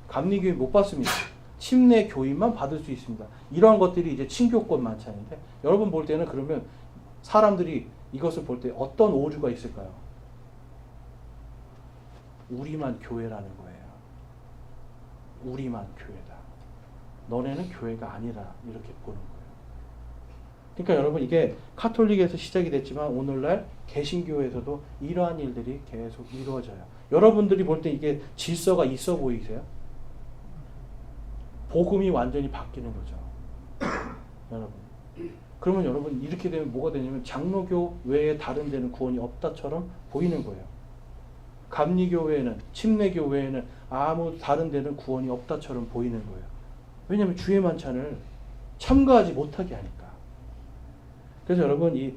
감리교인 못 받습니다. 침례교인만 받을 수 있습니다. 이러한 것들이 이제 친교권 만찬인데 여러분 볼 때는 그러면 사람들이 이것을 볼 때 어떤 오류가 있을까요? 우리만 교회라는 거예요. 우리만 교회다. 너네는 교회가 아니라 이렇게 보는 거예요. 그러니까 여러분 이게 카톨릭에서 시작이 됐지만 오늘날 개신교에서도 이러한 일들이 계속 이루어져요. 여러분들이 볼 때 이게 질서가 있어 보이세요? 복음이 완전히 바뀌는 거죠. 여러분. 그러면 여러분 이렇게 되면 뭐가 되냐면 장로교 외에 다른 데는 구원이 없다처럼 보이는 거예요. 감리교 외에는 침례교 외에는 아무 다른 데는 구원이 없다처럼 보이는 거예요. 왜냐하면 주의 만찬을 참가하지 못하게 하니까. 그래서 여러분 이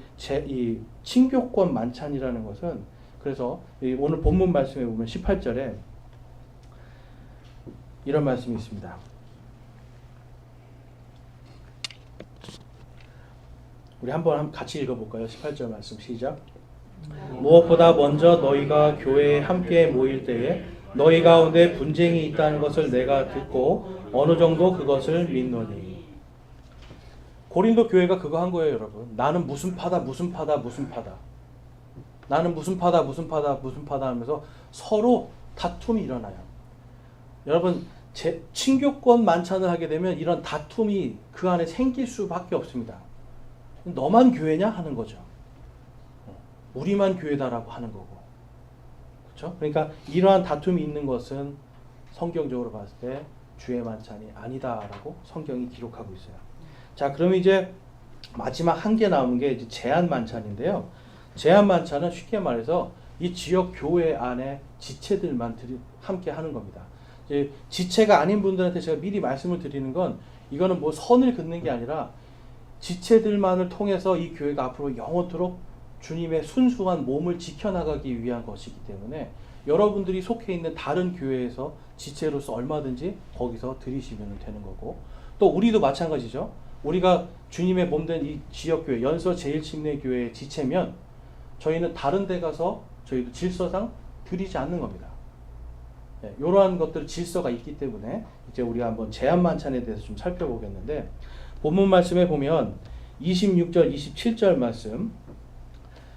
친교권 만찬이라는 것은 그래서 오늘 본문 말씀에 보면 18절에 이런 말씀이 있습니다. 우리 한번 같이 읽어볼까요? 18절 말씀 시작. 무엇보다 먼저 너희가 교회에 함께 모일 때에 너희 가운데 분쟁이 있다는 것을 내가 듣고 어느 정도 그것을 믿노니. 고린도 교회가 그거 한 거예요, 여러분. 나는 무슨 파다 나는 무슨 파다 하면서 서로 다툼이 일어나요. 여러분 친교권 만찬을 하게 되면 이런 다툼이 그 안에 생길 수밖에 없습니다. 너만 교회냐 하는 거죠. 우리만 교회다라고 하는 거고. 그렇죠? 그러니까 이러한 다툼이 있는 것은 성경적으로 봤을 때 주의 만찬이 아니다라고 성경이 기록하고 있어요. 자, 그럼 이제 마지막 한 개 남은 게 이제 제한 만찬인데요. 제한 만찬은 쉽게 말해서 이 지역 교회 안에 지체들만 함께 하는 겁니다. 이제 지체가 아닌 분들한테 제가 미리 말씀을 드리는 건 이거는 뭐 선을 긋는 게 아니라 지체들만을 통해서 이 교회가 앞으로 영원토록 주님의 순수한 몸을 지켜나가기 위한 것이기 때문에 여러분들이 속해 있는 다른 교회에서 지체로서 얼마든지 거기서 드리시면 되는 거고 또 우리도 마찬가지죠. 우리가 주님의 몸된 이 지역교회 연서 제일침례교회의 지체면 저희는 다른 데 가서 저희도 질서상 드리지 않는 겁니다. 네, 이러한 것들 질서가 있기 때문에 이제 우리가 한번 제한 만찬에 대해서 좀 살펴보겠는데 본문 말씀에 보면 26절 27절 말씀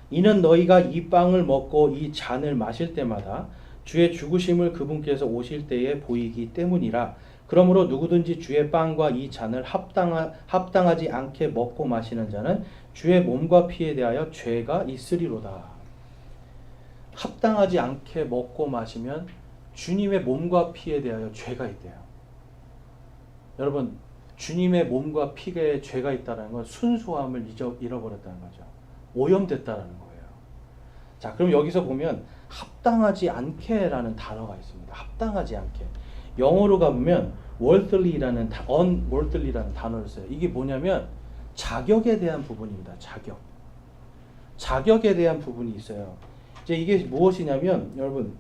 이는 너희가 이 빵을 먹고 이 잔을 마실 때마다 주의 죽으심을 그분께서 오실 때에 보이기 때문이라. 그러므로 누구든지 주의 빵과 이 잔을 합당하지 않게 먹고 마시는 자는 주의 몸과 피에 대하여 죄가 있으리로다. 합당하지 않게 먹고 마시면 주님의 몸과 피에 대하여 죄가 있대요. 여러분 주님의 몸과 피에 죄가 있다는 건 순수함을 잃어버렸다는 거죠. 오염됐다는 거예요. 자, 그럼 여기서 보면 합당하지 않게라는 단어가 있습니다. 합당하지 않게. 영어로 가보면 worthly라는 unworthly라는 단어를 써요. 이게 뭐냐면 자격에 대한 부분입니다. 자격에 대한 부분이 있어요. 이제 이게 무엇이냐면 여러분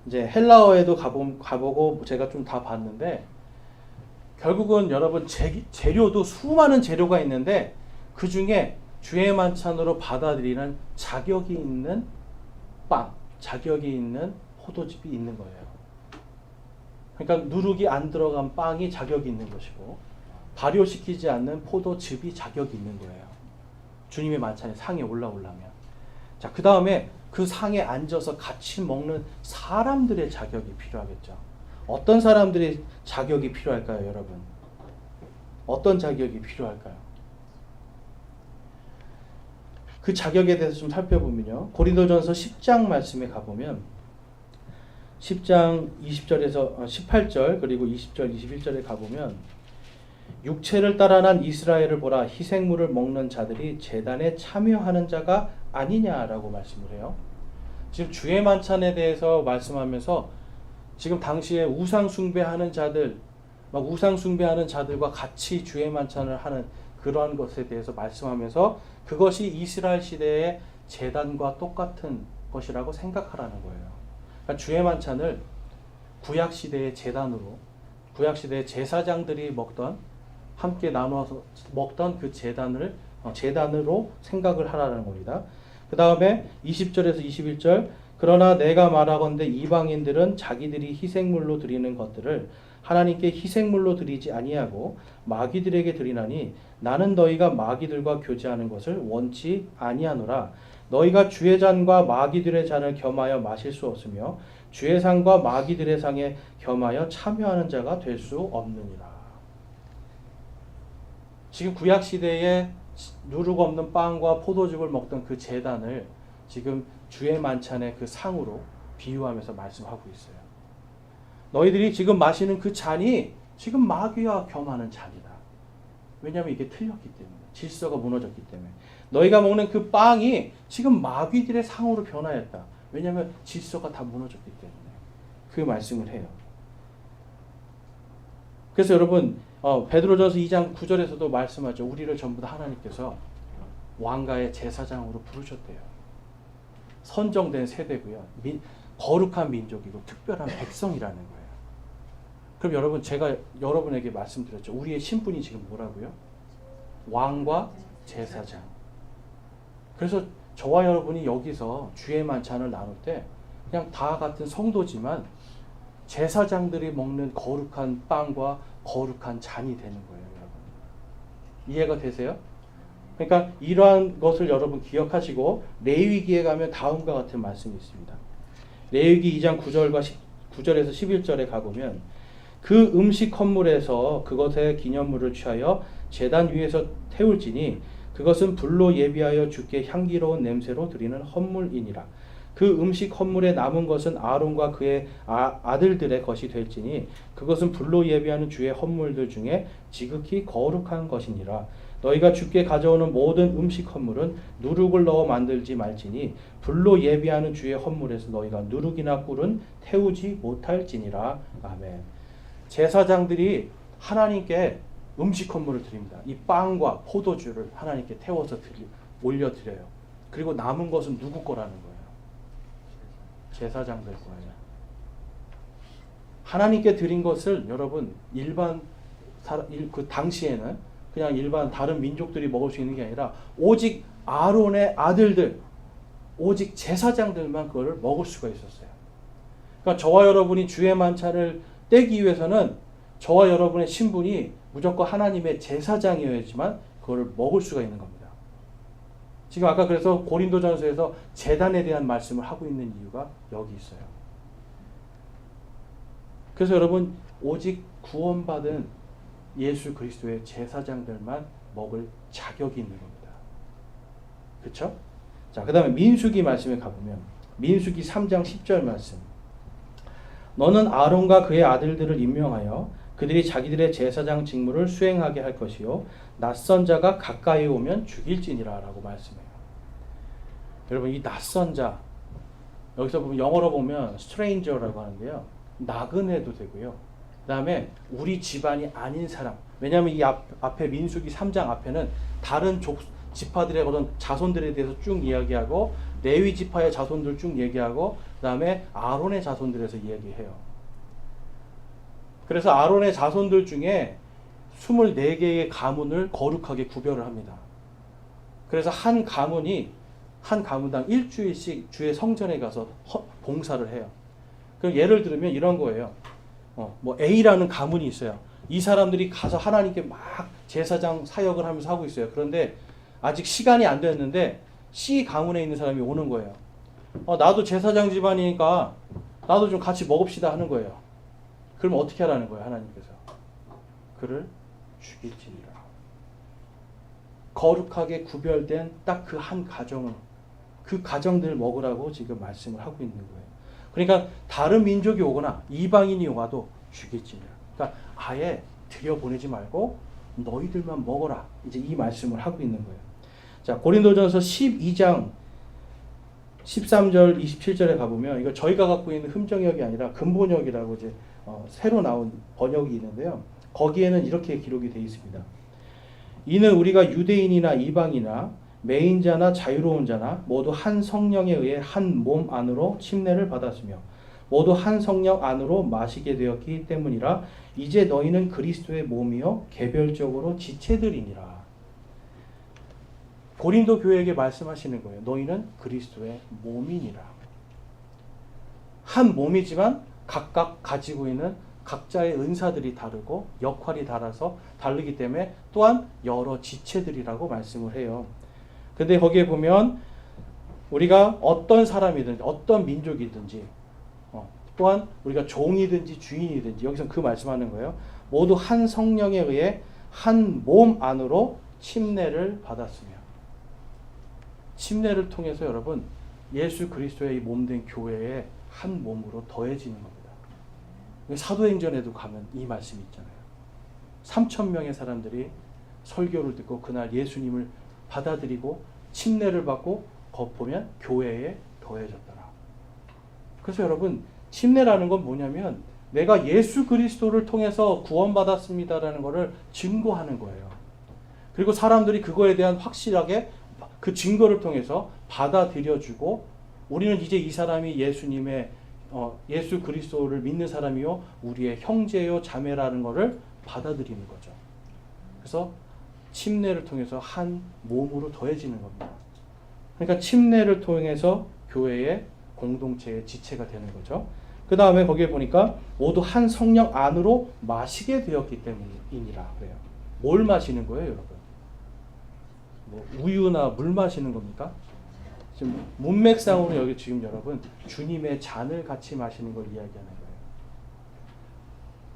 이제 헬라어에도 가보고 제가 좀 다 봤는데 결국은 여러분 재료도 수많은 재료가 있는데 그 중에 주의 만찬으로 받아들이는 자격이 있는 빵, 자격이 있는 포도즙이 있는 거예요. 그러니까 누룩이 안 들어간 빵이 자격이 있는 것이고 발효시키지 않는 포도즙이 자격이 있는 거예요. 주님의 만찬에 상에 올라오려면. 자, 그 다음에 그 상에 앉아서 같이 먹는 사람들의 자격이 필요하겠죠. 어떤 사람들의 자격이 필요할까요, 여러분? 어떤 자격이 필요할까요? 그 자격에 대해서 좀 살펴보면요. 고린도전서 10장 말씀에 가보면 10장 20절에서 18절 그리고 20절 21절에 가보면 육체를 따라 난 이스라엘을 보라 희생물을 먹는 자들이 제단에 참여하는 자가 아니냐라고 말씀을 해요. 지금 주의 만찬에 대해서 말씀하면서 지금 당시에 우상 숭배하는 자들, 막 우상 숭배하는 자들과 같이 주의 만찬을 하는 그러한 것에 대해서 말씀하면서 그것이 이스라엘 시대의 제단과 똑같은 것이라고 생각하라는 거예요. 그러니까 주의 만찬을 구약 시대의 제단으로, 구약 시대의 제사장들이 함께 나누어서 먹던 그 제단으로 생각을 하라는 겁니다. 그 다음에 20절에서 21절 그러나 내가 말하건대 이방인들은 자기들이 희생물로 드리는 것들을 하나님께 희생물로 드리지 아니하고 마귀들에게 드리나니 나는 너희가 마귀들과 교제하는 것을 원치 아니하노라. 너희가 주의 잔과 마귀들의 잔을 겸하여 마실 수 없으며 주의 상과 마귀들의 상에 겸하여 참여하는 자가 될 수 없느니라. 지금 구약 시대에 누룩 없는 빵과 포도즙을 먹던 그 제단을 지금 주의 만찬의 그 상으로 비유하면서 말씀하고 있어요. 너희들이 지금 마시는 그 잔이 지금 마귀와 겸하는 잔이다. 왜냐하면 이게 틀렸기 때문에, 질서가 무너졌기 때문에. 너희가 먹는 그 빵이 지금 마귀들의 상으로 변화했다. 왜냐하면 질서가 다 무너졌기 때문에. 그 말씀을 해요. 그래서 여러분 베드로전서 2장 9절에서도 말씀하죠. 우리를 전부 다 하나님께서 왕가의 제사장으로 부르셨대요. 선정된 세대고요. 거룩한 민족이고 특별한 백성이라는 거예요. 그럼 여러분 제가 여러분에게 말씀드렸죠. 우리의 신분이 지금 뭐라고요? 왕과 제사장. 그래서 저와 여러분이 여기서 주의 만찬을 나눌 때 그냥 다 같은 성도지만 제사장들이 먹는 거룩한 빵과 거룩한 잔이 되는 거예요, 여러분. 이해가 되세요? 그러니까 이러한 것을 여러분 기억하시고 레위기에 가면 다음과 같은 말씀이 있습니다. 레위기 2장 9절에서 11절에 가보면 그 음식 헌물에서 그것의 기념물을 취하여 제단 위에서 태울지니 그것은 불로 예비하여 주께 향기로운 냄새로 드리는 헌물이니라. 그 음식 헌물에 남은 것은 아론과 그의 아들들의 것이 될지니 그것은 불로 예비하는 주의 헌물들 중에 지극히 거룩한 것이니라. 너희가 주께 가져오는 모든 음식 헌물은 누룩을 넣어 만들지 말지니 불로 예비하는 주의 헌물에서 너희가 누룩이나 꿀은 태우지 못할지니라. 아멘. 제사장들이 하나님께 음식 헌물을 드립니다. 이 빵과 포도주를 하나님께 태워서 올려드려요. 그리고 남은 것은 누구 거라는 거예요? 제사장들 거예요. 하나님께 드린 것을 여러분 그 당시에는 그냥 일반 다른 민족들이 먹을 수 있는 게 아니라 오직 아론의 아들들, 오직 제사장들만 그걸 먹을 수가 있었어요. 그러니까 저와 여러분이 주의 만찬을 떼기 위해서는 저와 여러분의 신분이 무조건 하나님의 제사장이어야지만 그걸 먹을 수가 있는 겁니다. 지금 아까 그래서 고린도전서에서 제단에 대한 말씀을 하고 있는 이유가 여기 있어요. 그래서 여러분 오직 구원받은 예수 그리스도의 제사장들만 먹을 자격이 있는 겁니다. 그렇죠? 자, 그 다음에 민수기 말씀에 가보면 민수기 3장 10절 말씀. 너는 아론과 그의 아들들을 임명하여 그들이 자기들의 제사장 직무를 수행하게 할 것이요 낯선 자가 가까이 오면 죽일지니라 라고 말씀해요. 여러분 이 낯선 자, 여기서 보면 영어로 보면 stranger라고 하는데요. 나그네도 되고요. 그 다음에 우리 집안이 아닌 사람. 왜냐하면 이 앞에 민수기 3장 앞에는 다른 지파들의 그런 자손들에 대해서 쭉 이야기하고 레위 지파의 자손들 쭉 얘기하고 그 다음에 아론의 자손들에서 이야기해요. 그래서 아론의 자손들 중에 24개의 가문을 거룩하게 구별을 합니다. 그래서 한 가문당 일주일씩 주의 성전에 가서 봉사를 해요. 그럼 예를 들면 이런 거예요. 뭐 A라는 가문이 있어요. 이 사람들이 가서 하나님께 막 제사장 사역을 하면서 하고 있어요. 그런데 아직 시간이 안 됐는데 C 가문에 있는 사람이 오는 거예요. 나도 제사장 집안이니까 나도 좀 같이 먹읍시다 하는 거예요. 그럼 어떻게 하라는 거예요, 하나님께서? 그를 죽일지니라. 거룩하게 구별된 딱 그 한 가정은 그 가정들 먹으라고 지금 말씀을 하고 있는 거예요. 그러니까 다른 민족이 오거나 이방인이 와도 죽일지니라. 그러니까 아예 들여보내지 말고 너희들만 먹어라. 이제 이 말씀을 하고 있는 거예요. 자, 고린도전서 12장 13절 27절에 가보면 이거 저희가 갖고 있는 흠정역이 아니라 근본역이라고 이제 새로 나온 번역이 있는데요. 거기에는 이렇게 기록이 되어 있습니다. 이는 우리가 유대인이나 이방이나 매인자나 자유로운 자나 모두 한 성령에 의해 한 몸 안으로 침례를 받았으며 모두 한 성령 안으로 마시게 되었기 때문이라. 이제 너희는 그리스도의 몸이요 개별적으로 지체들이니라. 고린도 교회에게 말씀하시는 거예요. 너희는 그리스도의 몸이니라. 한 몸이지만 각각 가지고 있는 각자의 은사들이 다르고 역할이 달라서 다르기 때문에 또한 여러 지체들이라고 말씀을 해요. 근데 거기에 보면 우리가 어떤 사람이든지 어떤 민족이든지 또한 우리가 종이든지 주인이든지 여기서 그 말씀하는 거예요. 모두 한 성령에 의해 한 몸 안으로 침례를 받았으며, 침례를 통해서 여러분 예수 그리스도의 몸된 교회에 한 몸으로 더해지는 겁니다. 사도행전에도 가면 이 말씀이 있잖아요. 3,000명의 사람들이 설교를 듣고 그날 예수님을 받아들이고 침례를 받고 보면 교회에 더해졌더라. 그래서 여러분 침례라는 건 뭐냐면 내가 예수 그리스도를 통해서 구원받았습니다라는 것을 증거하는 거예요. 그리고 사람들이 그거에 대한 확실하게 그 증거를 통해서 받아들여주고 우리는 이제 이 사람이 예수 그리스도를 믿는 사람이요 우리의 형제요 자매라는 것을 받아들이는 거죠. 그래서 침례를 통해서 한 몸으로 더해지는 겁니다. 그러니까 침례를 통해서 교회의 공동체의 지체가 되는 거죠. 그 다음에 거기에 보니까 모두 한 성령 안으로 마시게 되었기 때문이니라 그래요. 뭘 마시는 거예요, 여러분? 뭐 우유나 물 마시는 겁니까? 지금 문맥상으로 여기 지금 여러분 주님의 잔을 같이 마시는 걸 이야기하는 거예요.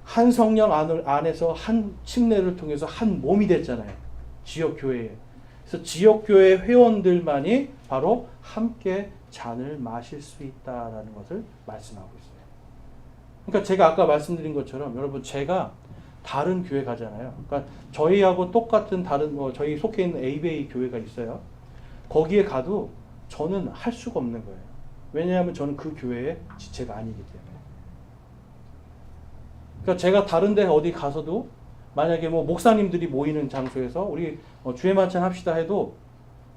한 성령 안에서 한 침례를 통해서 한 몸이 됐잖아요. 지역 교회에. 그래서 지역 교회 회원들만이 바로 함께 잔을 마실 수 있다라는 것을 말씀하고 있어요. 그러니까 제가 아까 말씀드린 것처럼 여러분 제가 다른 교회 가잖아요. 그러니까 저희하고 똑같은 다른 저희 속해 있는 ABA 교회가 있어요. 거기에 가도 저는 할 수가 없는 거예요. 왜냐하면 저는 그 교회의 지체가 아니기 때문에. 그러니까 제가 다른 데 어디 가서도 만약에 뭐 목사님들이 모이는 장소에서 우리 주의 만찬 합시다 해도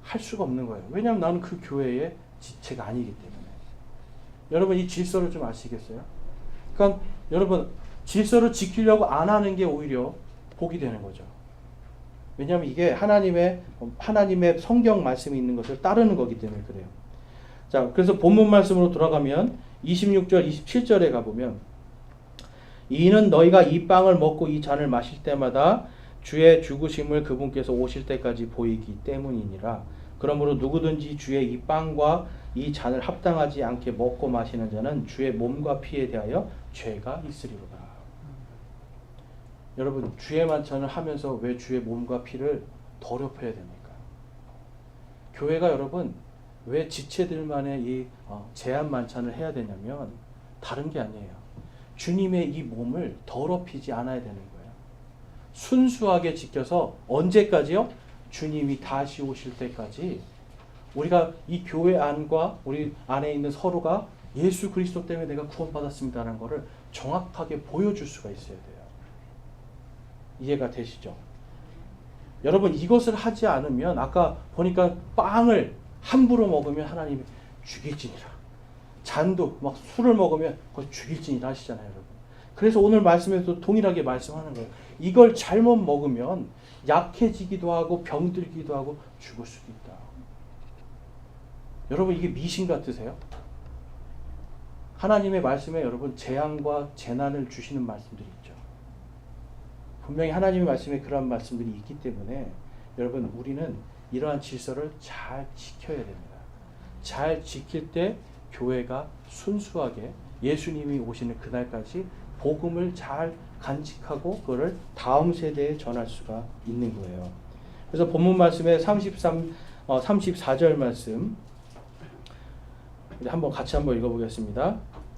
할 수가 없는 거예요. 왜냐하면 나는 그 교회의 지체가 아니기 때문에. 여러분 이 질서를 좀 아시겠어요? 그러니까 여러분 질서를 지키려고 안 하는 게 오히려 복이 되는 거죠. 왜냐하면 이게 하나님의 성경 말씀이 있는 것을 따르는 거기 때문에 그래요. 자, 그래서 본문 말씀으로 돌아가면 26절, 27절에 가보면 이는 너희가 이 빵을 먹고 이 잔을 마실 때마다 주의 죽으심을 그분께서 오실 때까지 보이기 때문이니라. 그러므로 누구든지 주의 이 빵과 이 잔을 합당하지 않게 먹고 마시는 자는 주의 몸과 피에 대하여 죄가 있으리로다. 여러분 주의 만찬을 하면서 왜 주의 몸과 피를 더럽혀야 됩니까? 교회가 여러분 왜 지체들만의 이 제한 만찬을 해야 되냐면 다른 게 아니에요. 주님의 이 몸을 더럽히지 않아야 되는 거예요. 순수하게 지켜서 언제까지요? 주님이 다시 오실 때까지 우리가 이 교회 안과 우리 안에 있는 서로가 예수 그리스도 때문에 내가 구원받았습니다라는 것을 정확하게 보여줄 수가 있어야 돼요. 이해가 되시죠? 여러분 이것을 하지 않으면 아까 보니까 빵을 함부로 먹으면 하나님이 죽일지니라. 잔도 막 술을 먹으면 그거 죽일지니라 하시잖아요, 여러분. 그래서 오늘 말씀에도 동일하게 말씀하는 거예요. 이걸 잘못 먹으면 약해지기도 하고 병들기도 하고 죽을 수도 있다. 여러분 이게 미신 같으세요? 하나님의 말씀에 여러분 재앙과 재난을 주시는 말씀들이 있죠. 분명히 하나님의 말씀에 그런 말씀들이 있기 때문에 여러분 우리는 이러한 질서를 잘 지켜야 됩니다. 잘 지킬 때 교회가 순수하게 예수님이 오시는 그날까지 복음을 잘 간직하고 그거를 다음 세대에 전할 수가 있는 거예요. 그래서 본문 말씀에 34절 말씀 한번 같이 한번 읽어보겠습니다.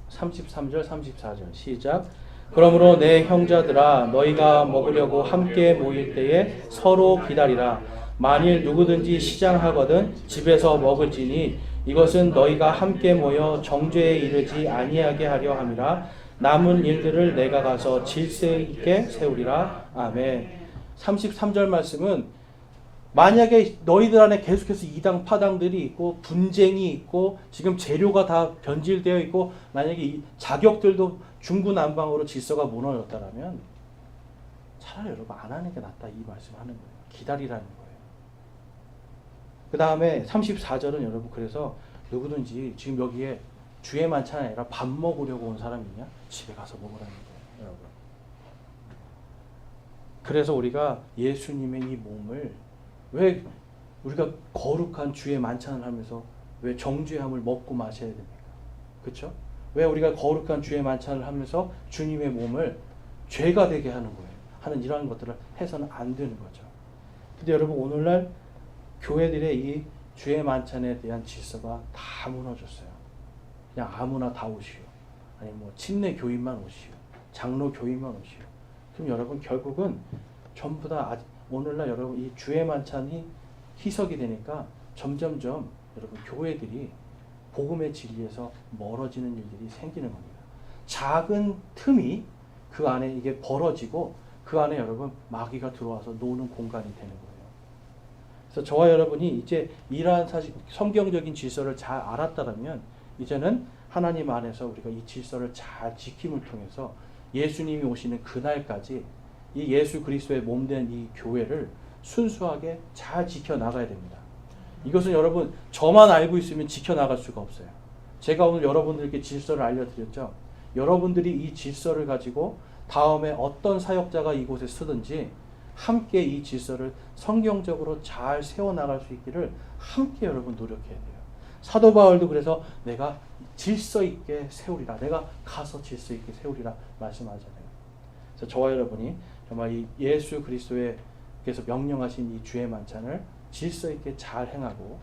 33절 34절 시작. 그러므로 내 형제들아 너희가 먹으려고 함께 모일 때에 서로 기다리라. 만일 누구든지 시장하거든 집에서 먹을지니 이것은 너희가 함께 모여 정죄에 이르지 아니하게 하려 함이라. 남은 일들을 내가 가서 질서 있게 세우리라. 아멘. 33절 말씀은 만약에 너희들 안에 계속해서 이당 파당들이 있고 분쟁이 있고 지금 재료가 다 변질되어 있고 만약에 이 자격들도 중구난방으로 질서가 무너졌다라면 차라리 여러분 안 하는 게 낫다 이 말씀하는 거예요. 기다리라는 거예요. 그 다음에 34절은 여러분 그래서 누구든지 지금 여기에 주의 만찬이 아니라 밥 먹으려고 온 사람이 있냐? 집에 가서 먹으라는 거예요, 여러분. 그래서 우리가 예수님의 이 몸을 왜 우리가 거룩한 주의 만찬을 하면서 왜 정죄함을 먹고 마셔야 됩니까? 그렇죠? 왜 우리가 거룩한 주의 만찬을 하면서 주님의 몸을 죄가 되게 하는 거예요? 하는 이러한 것들을 해서는 안 되는 거죠. 근데 여러분 오늘날 교회들의 이 주의 만찬에 대한 질서가 다 무너졌어요. 그냥 아무나 다 오시오. 아니 뭐 침례 교인만 오시오. 장로 교인만 오시오. 그럼 여러분 결국은 전부 다 오늘날 여러분 이 주의 만찬이 희석이 되니까 점점점 여러분 교회들이 복음의 진리에서 멀어지는 일들이 생기는 겁니다. 작은 틈이 그 안에 이게 벌어지고 그 안에 여러분 마귀가 들어와서 노는 공간이 되는 거예요. 그래서 저와 여러분이 이제 이러한 사실 성경적인 질서를 잘 알았다면 이제는 하나님 안에서 우리가 이 질서를 잘 지킴을 통해서 예수님이 오시는 그날까지 이 예수 그리스도의 몸된 이 교회를 순수하게 잘 지켜나가야 됩니다. 이것은 여러분 저만 알고 있으면 지켜나갈 수가 없어요. 제가 오늘 여러분들께 질서를 알려드렸죠. 여러분들이 이 질서를 가지고 다음에 어떤 사역자가 이곳에 쓰든지 함께 이 질서를 성경적으로 잘 세워나갈 수 있기를 함께 여러분 노력해야 돼요. 사도 바울도 그래서 내가 질서 있게 세우리라. 내가 가서 질서 있게 세우리라 말씀하잖아요. 그래서 저와 여러분이 정말 이 예수 그리스도께서 명령하신 이 주의 만찬을 질서 있게 잘 행하고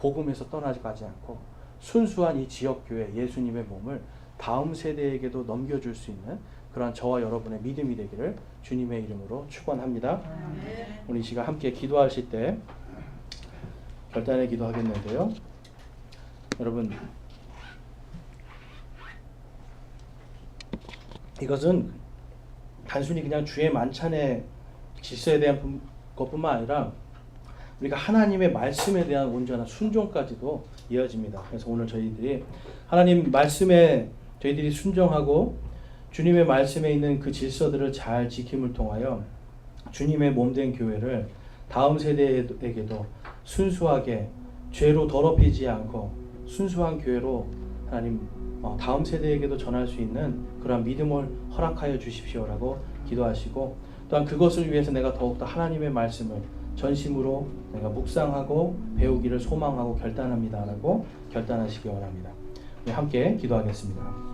복음에서 떠나가지 않고 순수한 이 지역교회 예수님의 몸을 다음 세대에게도 넘겨줄 수 있는 그러한 저와 여러분의 믿음이 되기를 주님의 이름으로 축원합니다. 오늘 이 시간 함께 기도하실 때 결단의 기도하겠는데요. 여러분 이것은 단순히 그냥 주의 만찬의 질서에 대한 것뿐만 아니라 우리가 하나님의 말씀에 대한 온전한 순종까지도 이어집니다. 그래서 오늘 저희들이 하나님 말씀에 저희들이 순종하고 주님의 말씀에 있는 그 질서들을 잘 지킴을 통하여 주님의 몸된 교회를 다음 세대에게도 순수하게 죄로 더럽히지 않고 순수한 교회로 하나님 다음 세대에게도 전할 수 있는 그런 믿음을 허락하여 주십시오라고 기도하시고 또한 그것을 위해서 내가 더욱더 하나님의 말씀을 전심으로 내가 묵상하고 배우기를 소망하고 결단합니다라고 결단하시기 원합니다. 함께 기도하겠습니다.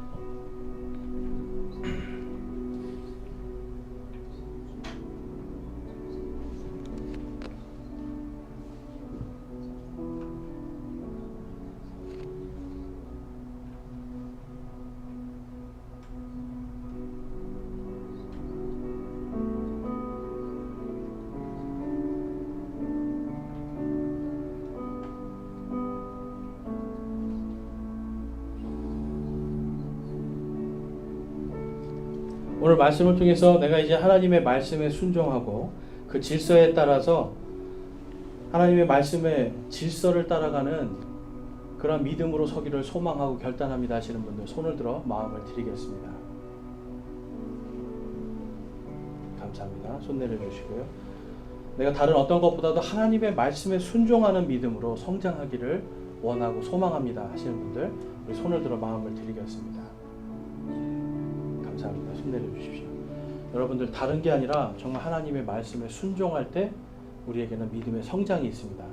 오늘 말씀을 통해서 내가 이제 하나님의 말씀에 순종하고 그 질서에 따라서 하나님의 말씀의 질서를 따라가는 그런 믿음으로 서기를 소망하고 결단합니다 하시는 분들 손을 들어 마음을 드리겠습니다. 감사합니다. 손 내려주시고요. 내가 다른 어떤 것보다도 하나님의 말씀에 순종하는 믿음으로 성장하기를 원하고 소망합니다 하시는 분들 우리 손을 들어 마음을 드리겠습니다. 감사합니다. 손 내려주십시오. 여러분들 다른 게 아니라 정말 하나님의 말씀에 순종할 때 우리에게는 믿음의 성장이 있습니다.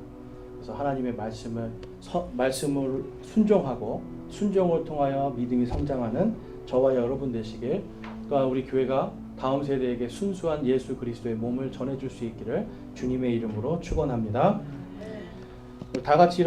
그래서 하나님의 말씀을 순종하고 순종을 통하여 믿음이 성장하는 저와 여러분 되시길, 그러니까 우리 교회가 다음 세대에게 순수한 예수 그리스도의 몸을 전해줄 수 있기를 주님의 이름으로 축원합니다. 다 같이